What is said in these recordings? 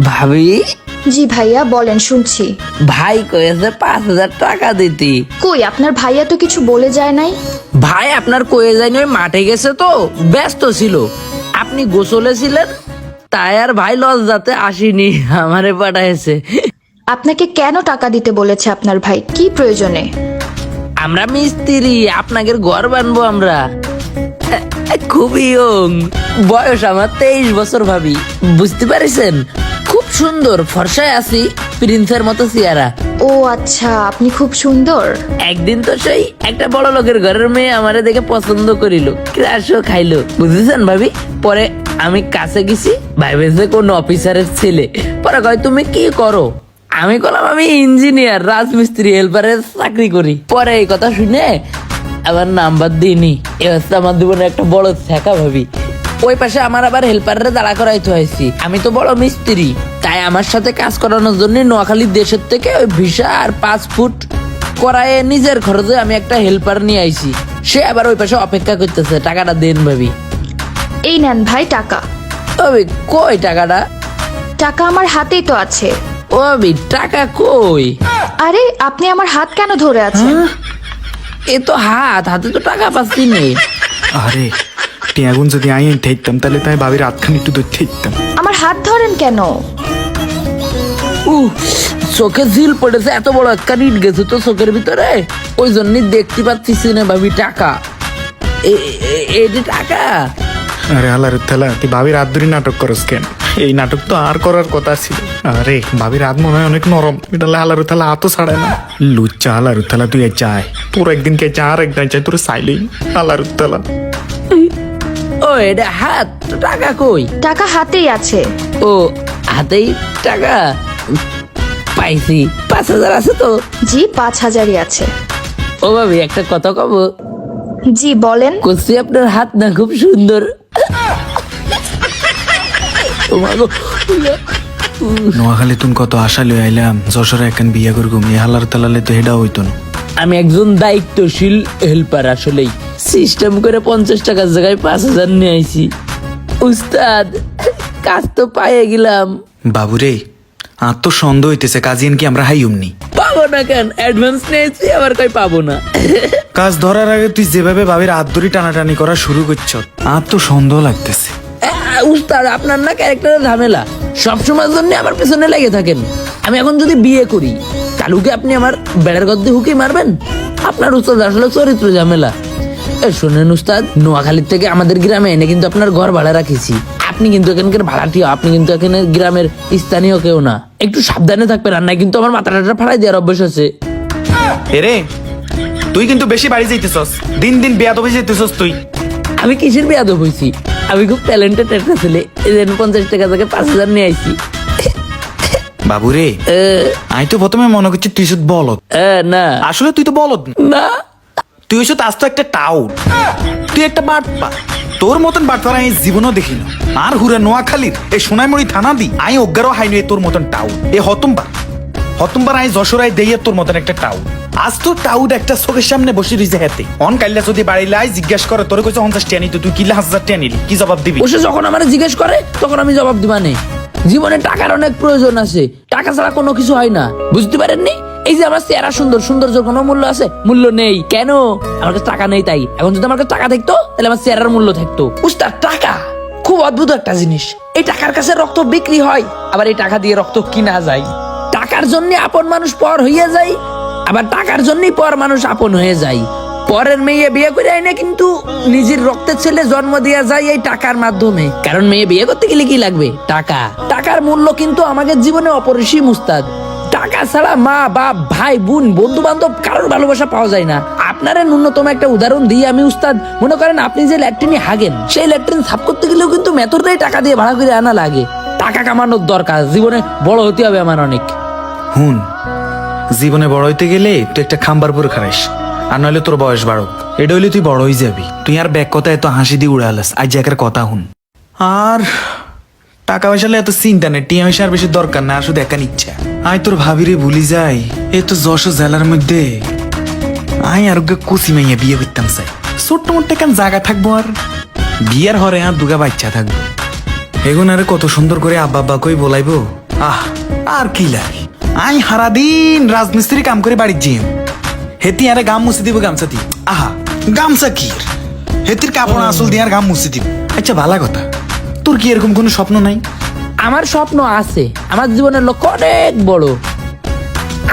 ভাবি, জি ভাইয়া বলেন, শুনছি। ভাই কয়েছে 5,000 টাকা দিতি। কই আপনার ভাইয়া তো কিছু বলে যায় নাই। ভাই আপনার কয়ে যায়নি, ওই মাঠে গেছে তো ব্যস্ত ছিল, আপনি গোসলে ছিলেন, তাই আর ভাই লজ্জাতে আসেনি, আমারে পাঠাইছে। আপনাকে কেন টাকা দিতে বলেছে আপনার ভাই, কি প্রয়োজনে? আমরা মিস্ত্রি, আপনাদের ঘর বানবো আমরা। খুবই ইয়ং, বয়স আমার 23 বছর ভাবি, বুঝতে পারিছেন? খুব সুন্দর ফর্সায় আছি, প্রিন্সের মতো চেহারা। ও আচ্ছা, আপনি খুব সুন্দর। একদিন তো সেই একটা বড় লোকের ঘরের মেয়ে আমারে দেখে পছন্দ করিল, ক্রাশও খাইলো, বুঝেছেন ভাবি? পরে আমি কাছে গেছি, ভাইবেছে কোন অফিসারের ছেলে। পরে কয় তুমি কি করো? আমি বললাম আমি ইঞ্জিনিয়ার, রাজমিস্ত্রি, হেল্পারের চাকরি করি। পরে এই কথা শুনে আমার নাম্বার দিইনি। এ হচ্ছে আমার জীবনে একটা বড় শেখা ভাবি। ওই পাশে আমার আবার হেল্পারে দাঁড়া করাইতে হয়েছি, আমি তো বড় মিস্ত্রি, তাই আমার সাথে কাজ করানোর জন্য নোয়াখালী দেশের থেকে ওই ভিসা আর পাসপোর্ট করায় নিজের খরচে আমি একটা হেল্পার নিয়ে আইছি। সে আবার ওই পাশে অপেক্ষা করতেছে, টাকাটা দেন ভাবি। এই নেন ভাই টাকা। ভাবি কই টাকাটা? টাকা আমার হাতেই তো আছে। ও ভাবি টাকা কই? আরে আপনি আমার হাত কেন ধরে আছেন? এ তো হাতে তো টাকা পাচ্ছি নেই। আরে টিয়াগুন যদি আই ঠেকতাম তাহলে তাই ভাবির হাতখানি একটু ধরে ঠেকতাম। আমার হাত ধরেন কেন? চোখে ঝিল পড়েছে, এত বড় একটা ইট গেছে তো চোখের ভিতরে, ওই জন্যই দেখতে পাচ্ছি না ভাবি টাকা। এই যে টাকা। আরে আল্লাহর থালা, তুই ভাবির হাত ধরে নাটক করস কেন? এই নাটক তো আর করার কথা ছিল। আরে ভাবির হাত মনে হয় অনেক নরম, এটা আল্লাহর থালা হাতও ছাড়ে না। লুচ্চা আল্লাহর থালা, তুই চায় তোর একদিন কে চা আর একদিন চাই তোর চাইলেই আল্লাহর থালা। ও এটা হাত তো, টাকা কই? টাকা হাতেই আছে। ও হাতেই টাকা পাইছি, 5,000 আছে তো? জি 5,000-ই আছে। ও ভাবি একটা কথা কব? জি বলেন। করছি আপনার হাত না খুব সুন্দর। নোয়াখালী তুমি কত আশা লই আইলাম, যশোরে একখান বিয়া করে ঘুমিয়ে হালার তালালে তো হেডা হইতো না। আমি একজন দায়িত্বশীল হেল্পার, আসলেই সিস্টেম করে 50 টাকার জায়গায় 5,000 নিয়ে আইছি। উস্তাদ কাজ তো পাইয়ে গেলাম। বাবুরে আর তো সন্দেহ হইতেছে কাজিয়ান কি আমরা হাই উমনি পাবো না কেন? অ্যাডভান্স নিয়েছি, আবার কই পাবো না। কাজ ধরার আগে তুই যেভাবে ভাবির হাত ধরে টানাটানি করা শুরু করছ, আর তো সন্দেহ লাগতেছে। উস্তাদ আপনার না ক্যারেক্টারের ঝামেলা, সবসময়ের জন্য আমার পেছনে লেগে থাকেন। আমি এখন যদি বিয়ে করি, কালুকে আপনি আমার বেড়ার গদ্দে হুকি মারবেন? আপনার উস্তাদ আসলে চরিত্র ঝামেলা। শোনেন উস্তাদ, নোয়াখালীর থেকে আমাদের গ্রামে এনে কিন্তু আপনার ঘর ভাড়া রাখিছি। আপনি কিন্তু এখানকার ভাড়াটিও, আপনি কিন্তু এখানে গ্রামের স্থানীয় কেউ না, একটু সাবধানে থাকবেন। আর নাই কিন্তু আমার মাথাটা ফাড়াই দেওয়ার অভ্যাস আছে। এরে তুই কিন্তু বেশি বাড়ি যাইতেছস, দিন দিন বেয়াদব হয়ে যাইতেছস তুই। আমি কিসের বেয়াদব হইছি? আমি খুব ট্যালেন্টেড একটা ছেলে, এই জন্য 50 টাকা থেকে 5,000 নিয়ে আইছি। বাবুরে আমি তো প্রথমে মনে করছি তুই শুধু বলদ, না আসলে তুই তো বলদ না, তুই শুধু আজ তো একটা টাউট, তুই একটা বাটপা। তোর মতন বাটপার আমি জীবনও দেখি না। আর হুরা নোয়াখালীর এই সোনাইমুড়ি থানা দি আমি অজ্ঞারও হাইনি তোর মতন টাউট। এ হতম্বার আমি যশোরাই দেই তোর মতন একটা টাউট। আজ তো টাউট একটা চোখের সামনে বসে রয়েছে হাতে। অন কাইলা যদি বাড়িলে আই জিজ্ঞেস করে তোর কইছে 50 টাকা নিতে, তুই কিলা 1000 টাকা নিলি, কি জবাব দিবি? ওসে যখন আমার জিজ্ঞেস করে তখন আমি জবাব দিবানে। জীবনে টাকার অনেক প্রয়োজন আছে, টাকা ছাড়া কোনো কিছু হয় না, বুঝতে পারেননি? এই যে আমার চেহারা সুন্দর, সৌন্দর্যের কোনো মূল্য আছে? মূল্য নেই। কেন? আমার কাছে টাকা নেই তাই। এখন যদি আমার কাছে টাকা থাকতো তাহলে আমার চেহারার মূল্য থাকতো। উস্তাদ টাকা খুব অদ্ভুত একটা জিনিস। এই টাকার কাছে রক্ত বিক্রি হয়, আবার এই টাকা দিয়ে রক্ত কিনা যায়। টাকার জন্য আপন মানুষ পর হইয়া যায়, আবার টাকার জন্যই পর মানুষ আপন হয়ে যায়। পরের মেয়ে বিয়ে করে আইনে কিন্তু নিজের রক্তের ছেলে জন্ম দেওয়া যায় এই টাকার মাধ্যমে। কারণ মেয়ে বিয়ে করতে গেলে কি লাগবে? টাকা। টাকার মূল্য কিন্তু আমাদের জীবনে অপরিসীম উস্তাদ। টাকা ছাড়া মা বাপ ভাই বোন বন্ধু বান্ধব কারোর ভালোবাসা পাওয়া যায় না। আপনারা ন্যূনতম একটা উদাহরণ দিই আমি উস্তাদ, মনে করেন আপনি যে ল্যাট্রিনে হাগেন, সেই ল্যাট্রিন সাফ করতে গেলেও কিন্তু মেথরটাই টাকা দিয়ে ভাড়া করে আনা লাগে। টাকা কামানোর দরকার, জীবনে বড় হতে হবে আমার অনেক। হুন, জীবনে বড় হইতে গেলে তুই একটা খাম্বার পরে খারাইস, আর নইলে তোর বয়স বাড়ক। এটা হইলে তুই বড় হয়ে যাবি। তুই আর ব্যাগ কথা এত হাসি দিয়ে উড়ালাস, আজ জায়গার কথা হুন। আর টাকা পয়সা এত চিন্তা নেই, টিয়া পয়সা আর বেশি দরকার না, আর শুধু একান ইচ্ছা। আয় তোর ভাবিরে ভুলি যাই, এ তো যশোর জেলার মধ্যে আয় আরোগ্য কুচি মাইয়া বিয়ে করতাম চাই। ছোট্ট মোট্ট কেন জায়গা থাকবো, আর বিয়ার হরে আর দুগা বাচ্চা থাকবো। এগুন আরে কত সুন্দর করে আব্বা আব্বা কই বলাইবো। আহ আর কি লাগে, আই সারাদিন রাজমিস্ত্রি কাম করে বাড়ির জিম, হেতি আরে গাম মুছে দিব গামছা দি। আহা গামছা কি হেতির কাপড় আসল দিয়ে আর গাম মুছে দিব। আচ্ছা ভালো কথা, তোর কি এরকম কোনো স্বপ্ন নাই? আমার স্বপ্ন আছে, আমার জীবনের লক্ষ্য অনেক বড়।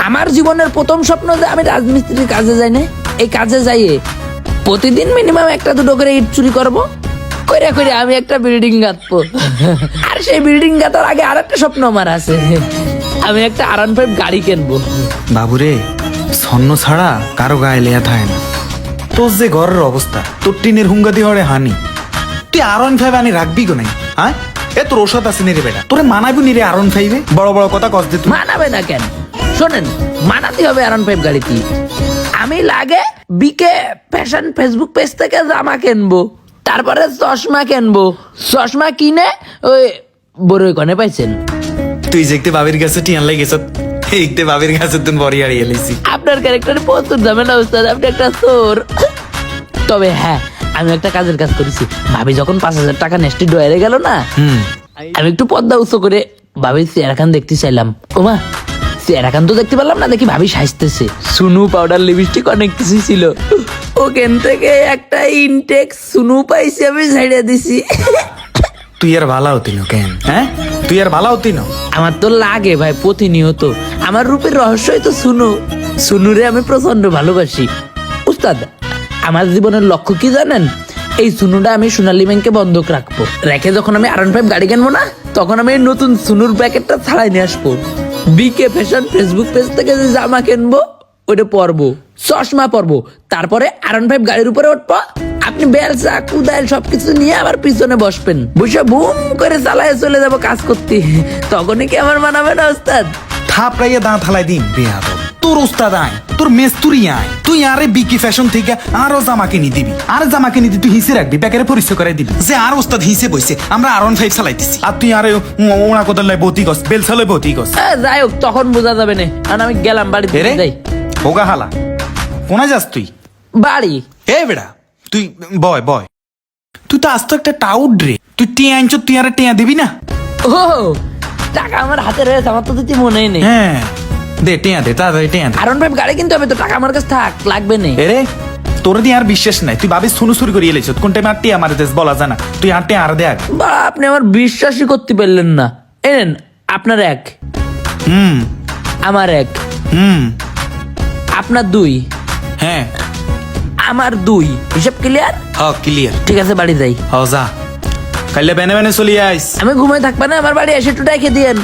আমার জীবনের প্রথম স্বপ্ন যে আমি রাজমিস্ত্রির কাজে যাই না, এই কাজে যাইয়ে প্রতিদিন মিনিমাম একটা দুটো করে ইট চুরি করবো, করে করে আমি একটা বিল্ডিং গাঁথবো। আর সেই বিল্ডিং গাঁথার আগে আর একটা স্বপ্ন আমার আছে, আমি একটা R15 গাড়ি কিনবো। বাবুরে স্বর্ণ ছাড়া কারো গায়ে লেয়া থাকে না। তোর যে ঘরের অবস্থা, তোর টিনের হুঙ্গা দিয়ে হরে হানি, তুই R15 আনি রাখবি গো নাই? হ্যাঁ এ তোর ওষুধ আছে নিরে বেটা, তোরে মানাবি নিরে R15 বড় বড় কথা কস দে তুই। মানাবে না কেন? শোনেন, মানাতে হবে R15 গাড়িতে। আমি লাগে বিকে ফ্যাশন ফেসবুক পেজ থেকে জামা কিনবো, তারপরে চশমা কিনবো। চশমা কিনে ওই বড়ই কনে পাইছেন, তুই দেখতে বাবির কাছে টিয়ান লাই গেছ, দেখতে বাবির কাছে তুই বড়ি হারিয়ে এলিছি। আপনার ক্যারেক্টারে প্রচুর ঝামেলা উস্তাদ, আপনি একটা চোর। তবে হ্যাঁ, আমি একটা কাজের কাজ করেছি। ভাবি যখন 5,000 টাকা নেস্টি ডয়ারে গেল না, আমি একটু পর্দা উঁচু করে ভাবির চেহারা খান দেখতে চাইলাম। ওমা, চেহারা খান তো দেখতে পেলাম না, দেখি ভাবি সাজতেছে। সুনু পাউডার লিপস্টিক অনেক কিছু ছিল, ওখান থেকে একটা ইনটেক সুনু পাইছি, আমি ঝাড়িয়ে দিছি। তুই আর ভালো হতি না কেন? হ্যাঁ তুই আর ভালো হতি না? আমার তো লাগে ভাই প্রতিনিয়ত, আমার রূপের রহস্যই তো সুনু। সুনুরে আমি প্রচন্ড ভালোবাসি উস্তাদ। আমার জীবনের লক্ষ্য কি জানেন? এই সুনুটা আমি সোনালী ব্যাংকে বন্ধক রাখবো, রেখে যখন আমি R15 গাড়ি কিনবো না, তখন আমি এই নতুন সুনুর প্যাকেটটা ছাড়াই নিয়ে আসবো। বিকে ফ্যাশন ফেসবুক পেজ থেকে যে জামা কিনবো ওইটা পরবো, চশমা পরবো, তারপরে R15 গাড়ির উপরে উঠবো। আপনি বেলসা কুদাইল সবকিছু নিয়ে আমার পিছনে বসবেন, বসে বুম করে চালায় চলে যাবো কাজ করতে। তখনই কি আমার মানাবে না উস্তাদ? থাপড়াইয়া দাঁত হালাই দিন বেয়াদ। তোর উস্তাদ আয়, তোর মেস্তুরি আয়, তুই আরে বিকি ফ্যাশন থেকে আরো জামা কিনি দিবি, আর জামা কিনি তুই হিসে রাখবি, প্যাকেটে পরিচয় করাই দিবি যে আর উস্তাদ হিসে বইছে, আমরা R15 চালাইতেছি, আর তুই আরে ওনা কোদাল লাই বতি গছ, বেলসা লাই বতি গছ। যাই হোক, তখন বোঝা যাবে না, কারণ আমি গেলাম বাড়িতে। এরে যাই হোগা হালা, কোনা যাস তুই? বাড়ি। এ বেড়া তুই বয় বয়, তুই তো আস্ত একটা টাউট রে, তুই টিয়া আনছ, তুই আরে টিয়া দিবি না? ও টাকা আমার হাতে রয়েছে, আমার তো দিতে মনেই নেই। হ্যাঁ দে টিয়া দে, তাড়াতাড়ি টিয়া দে। R15 গাড়ি কিন্তু আমি তো টাকা আমার কাছে থাক লাগবে না। এরে তোর দিয়ে আর বিশ্বাস নাই, তুই ভাবিস শুনু শুরু করিয়ে এলেছ, কোন টাইমে আর টিয়া মারে দেশ বলা জানা, তুই আর টিয়া আর দে আগে। বা আপনি আমার বিশ্বাসই করতে পারলেন না। এনেন আপনার এক, আমার এক, আপনার দুই, হ্যাঁ আমার দুই, হিসাব ক্লিয়ার? হ ক্লিয়ার। ঠিক আছে, বাড়ি যাই। হ যা, কাইলে বেনে বেনে চলি আইস। আমি ঘুমাই থাকবে না, আমার বাড়ি এসে একটু ডেকে দিয়েন।